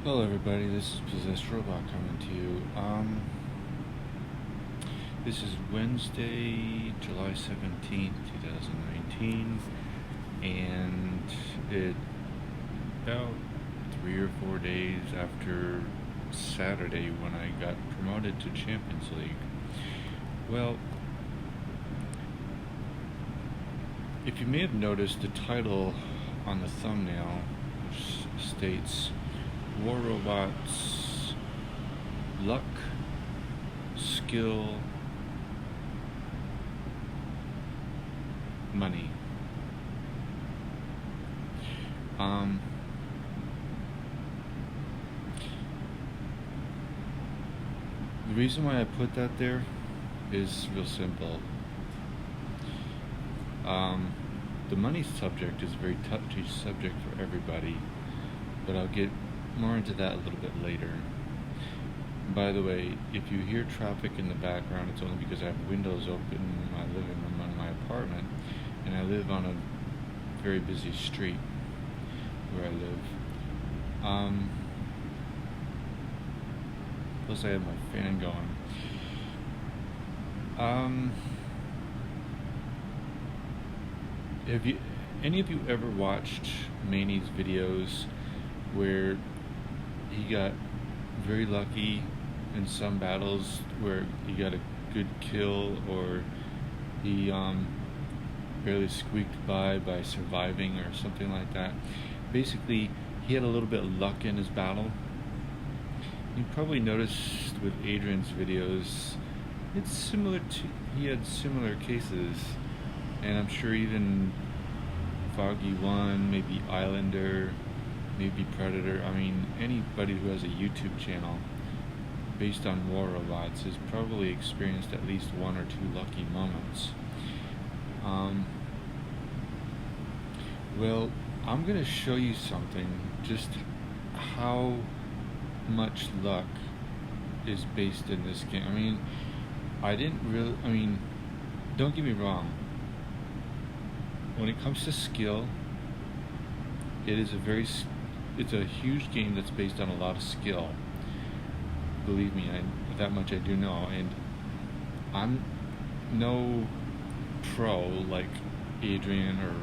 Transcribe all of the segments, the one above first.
Hello everybody, this is Possessed Robot coming to you. This is Wednesday, July 17th, 2019, and it's about 3 or 4 days after Saturday when I got promoted to Champions League. Well, if you may have noticed, the title on the thumbnail states War Robots, Luck, Skill, Money. The reason why I put that there is real simple. The money subject is a very touchy subject for everybody, but I'll get more into that a little bit later. By the way, if you hear traffic in the background, it's only because I have windows open in my living room on my apartment, and I live on a very busy street where I live. Plus I have my fan going. Have any of you ever watched Manny's videos where he got very lucky in some battles where he got a good kill, or he barely squeaked by surviving or something like that? Basically, he had a little bit of luck in his battle. You probably noticed with Adrian's videos, it's similar to, he had similar cases, and I'm sure even Foggy One, maybe Islander, maybe Predator. I mean, anybody who has a YouTube channel based on War Robots has probably experienced at least one or two lucky moments. Well, I'm going to show you something, just how much luck is based in this game. Don't get me wrong. When it comes to skill, it's a huge game that's based on a lot of skill. Believe me, that much I do know. And I'm no pro like Adrian or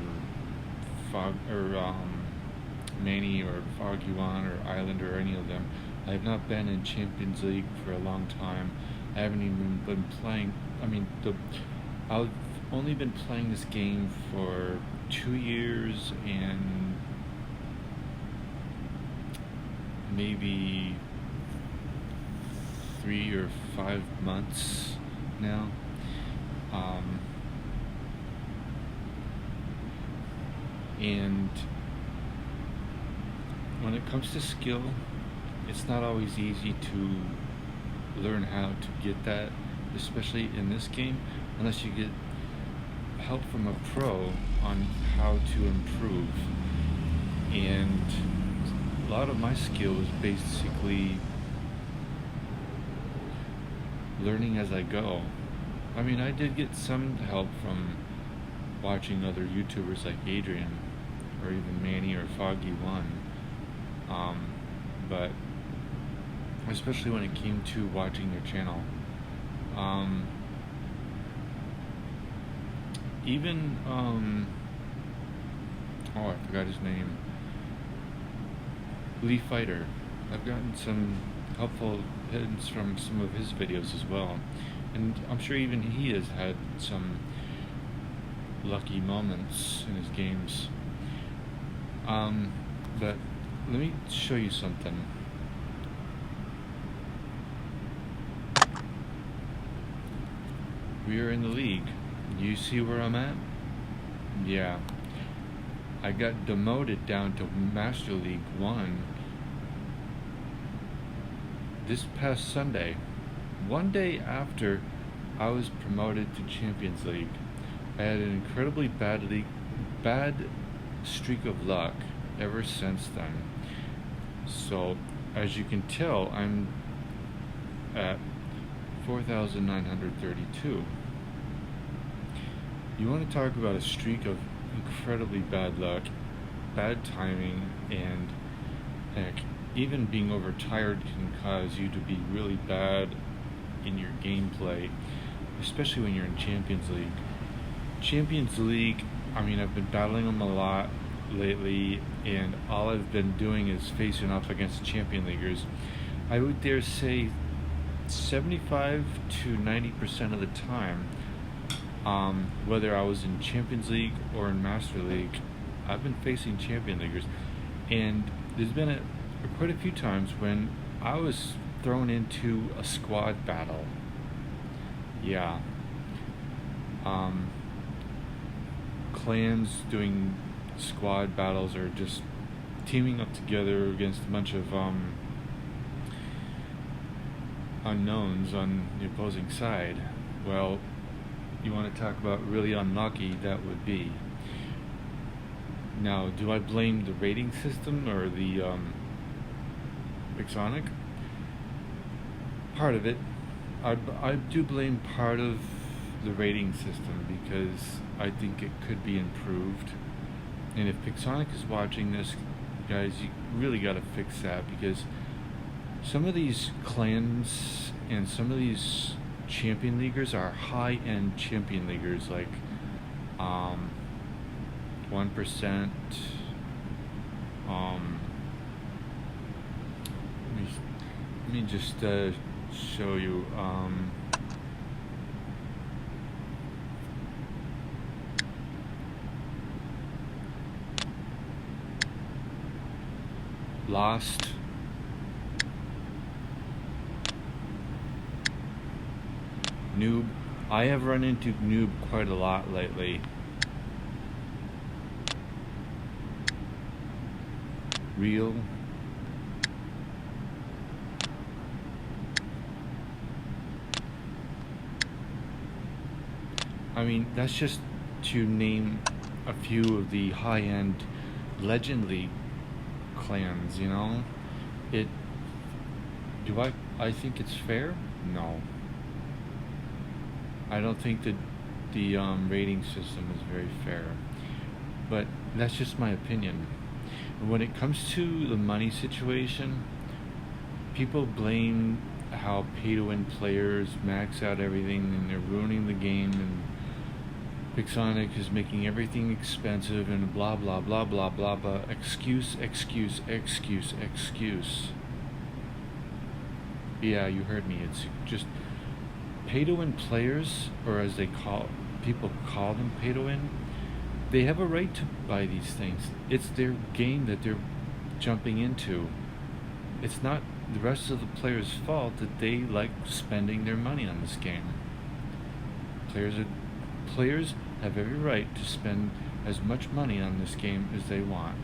Manny or Foggy One or Islander or any of them. I have not been in Champions League for a long time. I haven't even been playing. I've only been playing this game for 2 years and maybe 3 or 5 months now. And when it comes to skill, it's not always easy to learn how to get that, especially in this game, unless you get help from a pro on how to improve. And a lot of my skill is basically learning as I go. I did get some help from watching other YouTubers like Adrian or even Manny or Foggy One, but especially when it came to watching their channel. I forgot his name. Lee Fighter. I've gotten some helpful hints from some of his videos as well, and I'm sure even he has had some lucky moments in his games. But let me show you something. We are in the league. You see where I'm at? Yeah. I got demoted down to Master League 1 this past Sunday, one day after I was promoted to Champions League. I had an incredibly bad streak of luck ever since then. So, as you can tell, I'm at 4,932. You want to talk about a streak of incredibly bad luck, bad timing, and heck, even being overtired can cause you to be really bad in your gameplay, especially when you're in Champions League. Champions League, I mean, I've been battling them a lot lately, and all I've been doing is facing off against Champion Leaguers. I would dare say 75 to 90% of the time, whether I was in Champions League or in Master League, I've been facing Champion Leaguers. And there's been quite a few times when I was thrown into a squad battle. Yeah. Clans doing squad battles or just teaming up together against a bunch of unknowns on the opposing side. Well, you want to talk about really unlucky, that would be. Now, do I blame the rating system or the Pixonic? Part of it. I do blame part of the rating system because I think it could be improved. And if Pixonic is watching this, guys, you really got to fix that, because some of these clans and some of these champion leaguers are high-end champion leaguers, like 1%. Let me just show you. Lost. Noob. I have run into Noob quite a lot lately. Real. I mean, that's just to name a few of the high-end Legend League clans, you know? I think it's fair? No. I don't think that the rating system is very fair. But that's just my opinion. When it comes to the money situation, people blame how pay-to-win players max out everything and they're ruining the game, and Pixonic is making everything expensive and blah blah blah blah blah blah. Excuse. Yeah, you heard me. It's just pay-to-win players, or as people call them, pay-to-win. They have a right to buy these things. It's their game that they're jumping into. It's not the rest of the players' fault that they like spending their money on this game. Players have every right to spend as much money on this game as they want.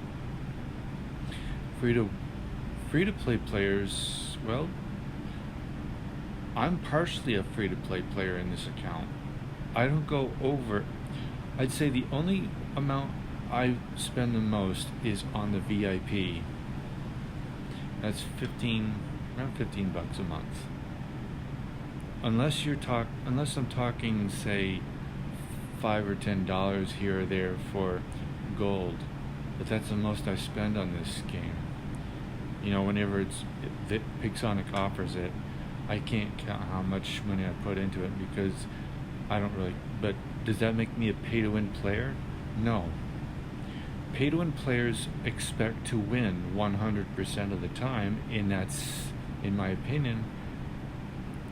Free-to-play players, well, I'm partially a free-to-play player in this account. I don't go over. I'd say the only amount I spend the most is on the VIP. That's around $15 a month. Unless I'm talking, say, $5 or $10 here or there for gold, but that's the most I spend on this game. You know, whenever Pixonic offers it, I can't count how much money I put into it because I don't really. But does that make me a pay-to-win player? No. Pay-to-win players expect to win 100% of the time, and that's, in my opinion,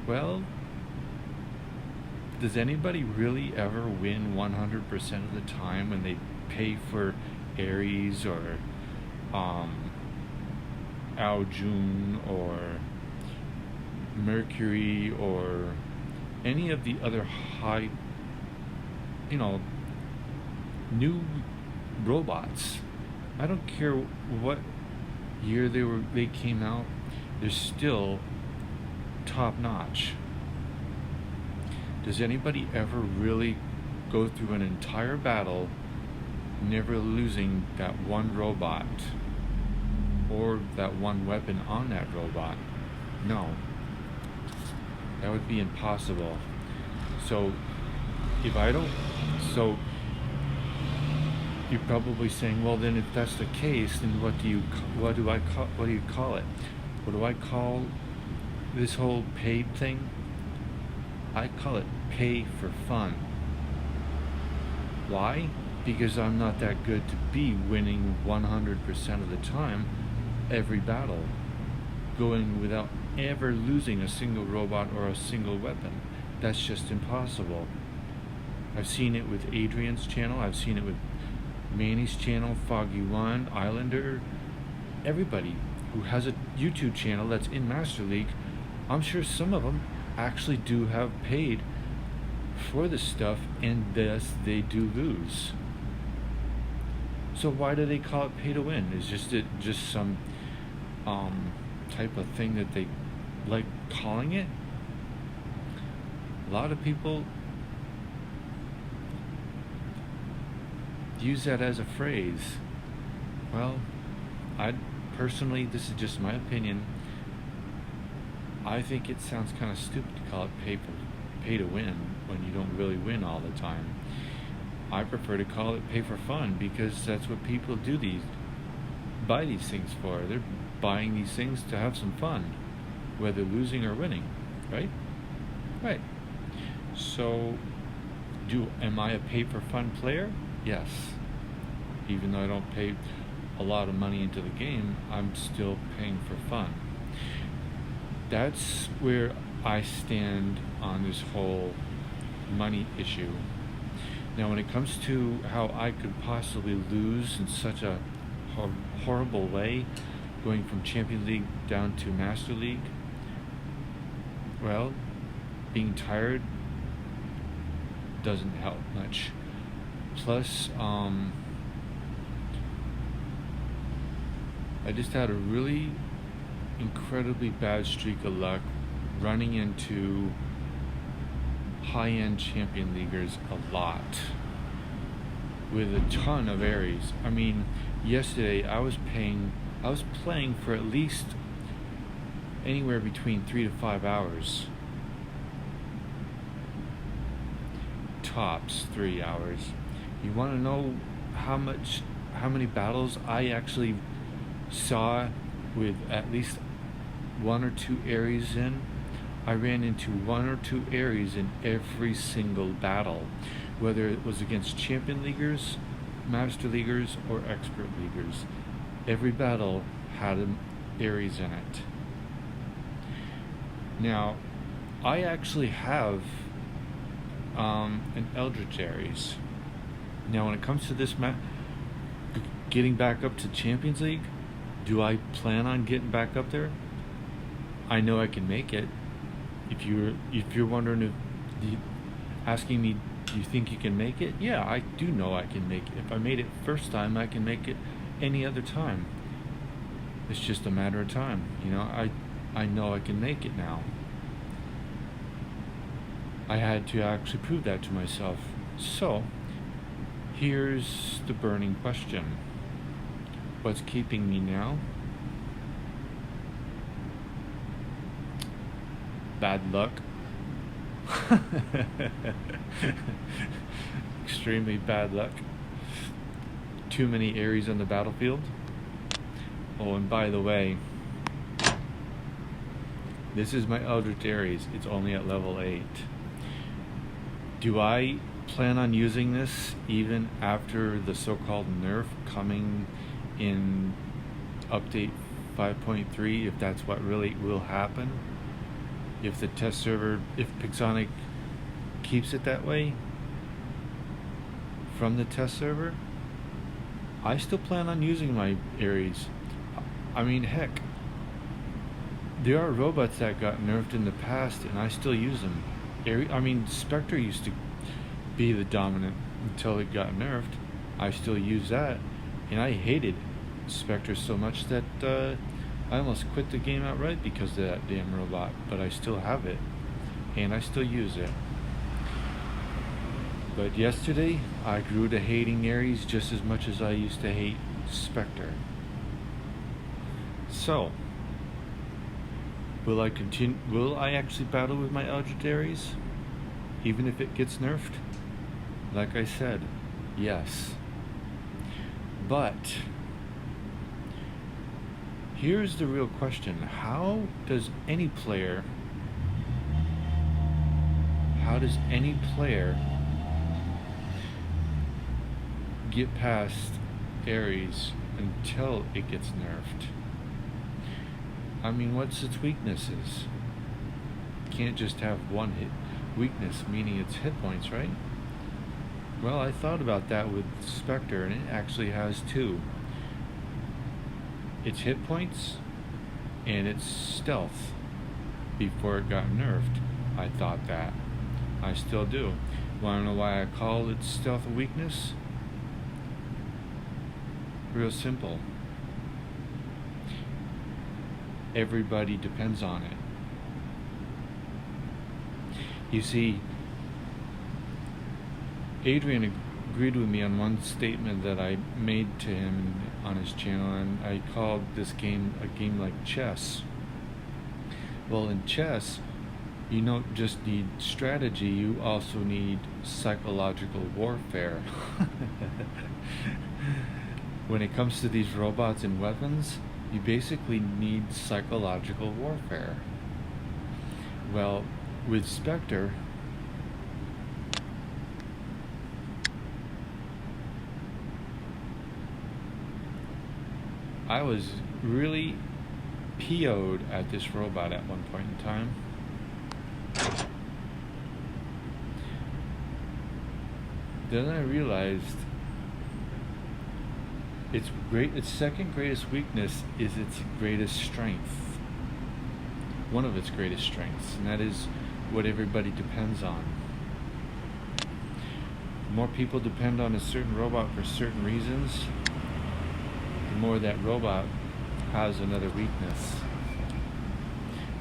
well, does anybody really ever win 100% of the time when they pay for Ares or Aljun or Mercury or any of the other high, new robots? I don't care what year they came out, they're still top notch. Does anybody ever really go through an entire battle never losing that one robot or that one weapon on that robot? No. That would be impossible. So You're probably saying, well, then if that's the case, then what do you call it? What do I call this whole paid thing? I call it pay for fun. Why? Because I'm not that good to be winning 100% of the time every battle, going without ever losing a single robot or a single weapon. That's just impossible. I've seen it with Adrian's channel, I've seen it with Manny's channel, Foggy One, Islander, everybody who has a YouTube channel that's in Master League. I'm sure some of them actually do have paid for this stuff, and thus they do lose. So why do they call it pay to win? Is just some type of thing that they like calling it? A lot of people use that as a phrase. Well, I personally, this is just my opinion, I think it sounds kind of stupid to call it pay to win when you don't really win all the time. I prefer to call it pay for fun, because that's what people buy these things for. They're buying these things to have some fun, whether losing or winning, right? Right. So, am I a pay for fun player? Yes. Even though I don't pay a lot of money into the game, I'm still paying for fun. That's where I stand on this whole money issue. Now, when it comes to how I could possibly lose in such a horrible way, going from Champions League down to Master League, well, being tired doesn't help much. Plus, I just had a really incredibly bad streak of luck running into high-end champion leaguers a lot with a ton of Aries. I mean, yesterday I was playing for at least anywhere between 3 to 5 hours. Tops 3 hours. You want to know how many battles I actually saw with at least 1 or 2 Aries in? I ran into 1 or 2 Aries in every single battle, whether it was against champion leaguers, master leaguers, or expert leaguers. Every battle had an Aries in it. Now, I actually have an Eldritch Aries. Now, when it comes to this getting back up to Champions League, do I plan on getting back up there? I know I can make it. If you're wondering, asking me, do you think you can make it? Yeah, I do know I can make it. If I made it first time, I can make it any other time. It's just a matter of time. You know, I know I can make it now. I had to actually prove that to myself. So, here's the burning question. What's keeping me now? Bad luck. Extremely bad luck. Too many Aries on the battlefield. Oh, and by the way, this is my Eldritch Aries. It's only at level 8. Do I plan on using this even after the so-called nerf coming in update 5.3, if that's what really will happen? If the test server, if Pixonic keeps it that way from the test server, I still plan on using my Aries. I mean, heck, there are robots that got nerfed in the past and I still use them. Spectre used to be the dominant until it got nerfed. I still use that, and I hated Spectre so much that I almost quit the game outright because of that damn robot, but I still have it, and I still use it. But yesterday, I grew to hating Aries just as much as I used to hate Spectre. So, will I actually battle with my Eldritch Aries, even if it gets nerfed? Like I said, yes. But here's the real question. How does any player get past Ares until it gets nerfed? I mean, what's its weaknesses? Can't just have one weakness, meaning its hit points, right? Well, I thought about that with Spectre, and it actually has two. Its hit points and its stealth. Before it got nerfed, I thought that. I still do. Want to know why I call its stealth a weakness? Real simple. Everybody depends on it. You see, Adrian agreed with me on one statement that I made to him on his channel, and I called this game a game like chess. Well, in chess, you don't just need strategy, you also need psychological warfare. When it comes to these robots and weapons, you basically need psychological warfare. Well, with Spectre, I was really PO'd at this robot at one point in time. Then I realized its second greatest weakness is its greatest strength. One of its greatest strengths, and that is what everybody depends on. The more people depend on a certain robot for certain reasons, the more that robot has another weakness.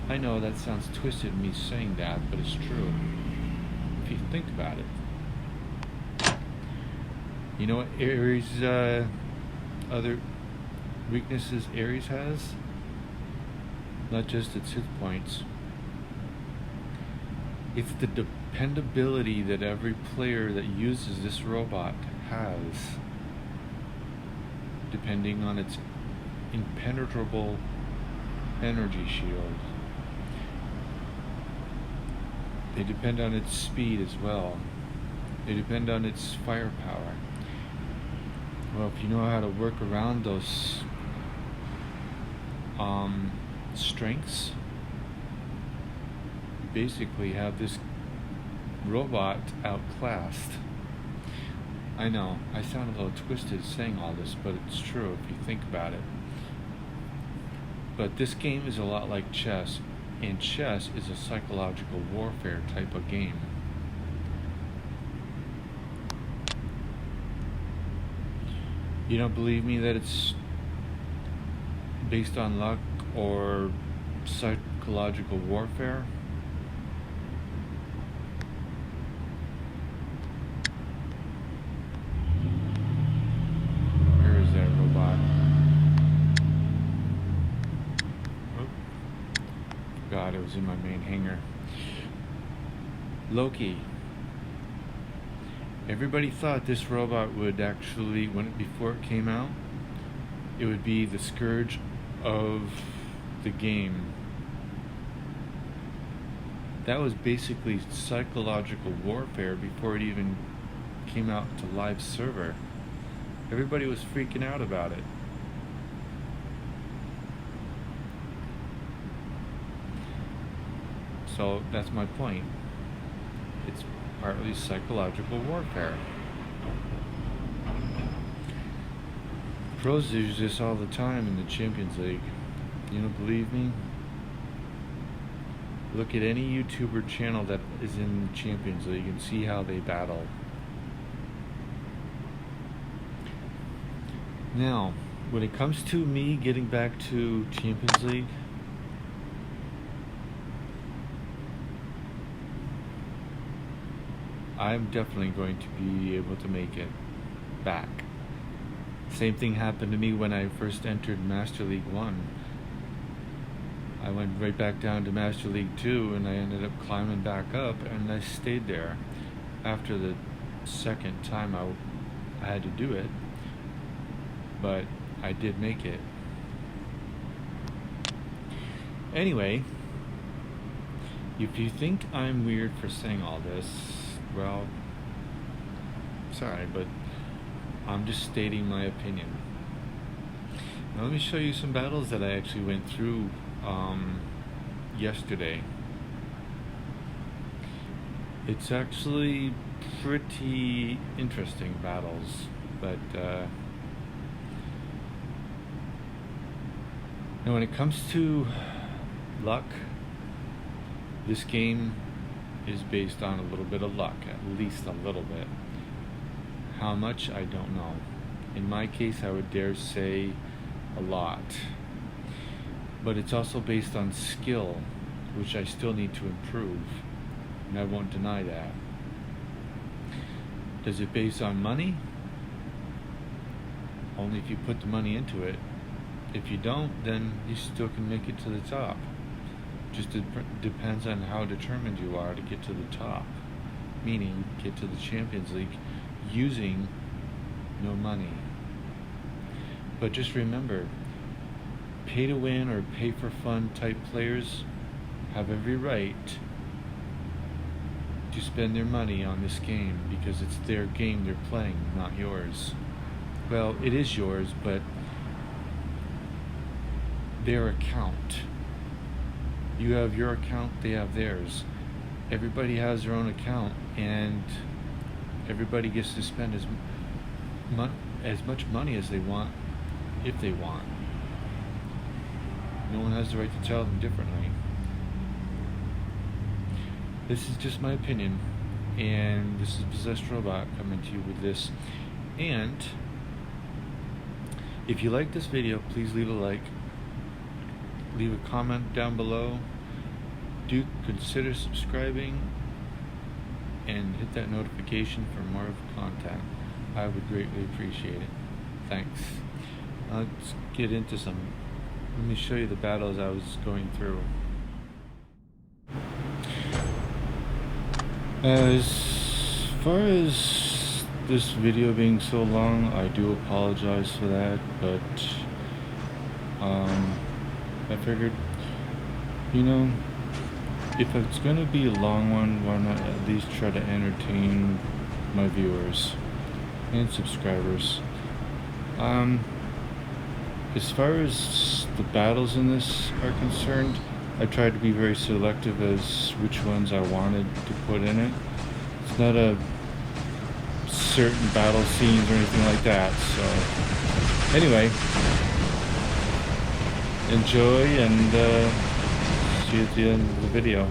I know that sounds twisted, me saying that, but it's true. If you think about it. You know what Ares' other weaknesses Ares has? Not just its hit points. It's the dependability that every player that uses this robot has, depending on its impenetrable energy shield. They depend on its speed as well. They depend on its firepower. Well, if you know how to work around those strengths, you basically have this robot outclassed. I know, I sound a little twisted saying all this, but it's true if you think about it. But this game is a lot like chess, and chess is a psychological warfare type of game. You don't believe me that it's based on luck or psychological warfare? Where is that robot? Oh, God, it was in my main hangar. Loki. Everybody thought this robot would actually, before it came out, it would be the scourge of the game. That was basically psychological warfare before it even came out to live server. Everybody was freaking out about it. So that's my point. It's partly psychological warfare. Pros use this all the time in the Champions League. You don't believe me? Look at any YouTuber channel that is in the Champions League and see how they battle. Now, when it comes to me getting back to Champions League, I'm definitely going to be able to make it back. Same thing happened to me when I first entered Master League 1. I went right back down to Master League 2 and I ended up climbing back up, and I stayed there. After the second time I had to do it, but I did make it. Anyway, if you think I'm weird for saying all this, well, sorry, but I'm just stating my opinion. Now let me show you some battles that I actually went through yesterday. It's actually pretty interesting battles, but now when it comes to luck, this game is based on a little bit of luck, at least a little bit. How much, I don't know. In my case, I would dare say a lot. But it's also based on skill, which I still need to improve, and I won't deny that. Does it base on money? Only if you put the money into it. If you don't, then you still can make it to the top. Just depends on how determined you are to get to the top, meaning get to the Champions League using no money. But just remember, pay to win or pay for fun type players have every right to spend their money on this game because it's their game they're playing, not yours. Well, it is yours, but their account. You have your account, they have theirs. Everybody has their own account, and everybody gets to spend as much money as they want, if they want. No one has the right to tell them differently. This is just my opinion, and this is Possessed Robot coming to you with this. And if you like this video, please leave a like. Leave a comment down below. Do consider subscribing and hit that notification for more of the content. I would greatly appreciate it. Thanks. Let's get into some. Let me show you the battles I was going through. As far as this video being so long, I do apologize for that, but I figured, if it's going to be a long one, why not at least try to entertain my viewers and subscribers. As far as the battles in this are concerned, I tried to be very selective as which ones I wanted to put in it. It's not a certain battle scenes or anything like that, so anyway, enjoy, and see you at the end of the video.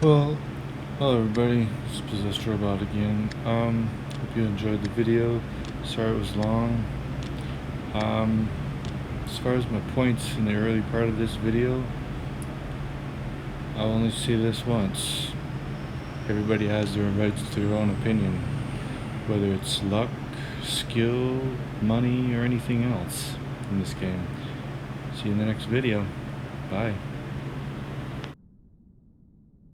Well, hello everybody, it's Possessed Robot again. Hope you enjoyed the video. Sorry it was long. As far as my points in the early part of this video, I'll only say this once. Everybody has their rights to their own opinion, whether it's luck, skill, money, or anything else in this game. See you in the next video. Bye.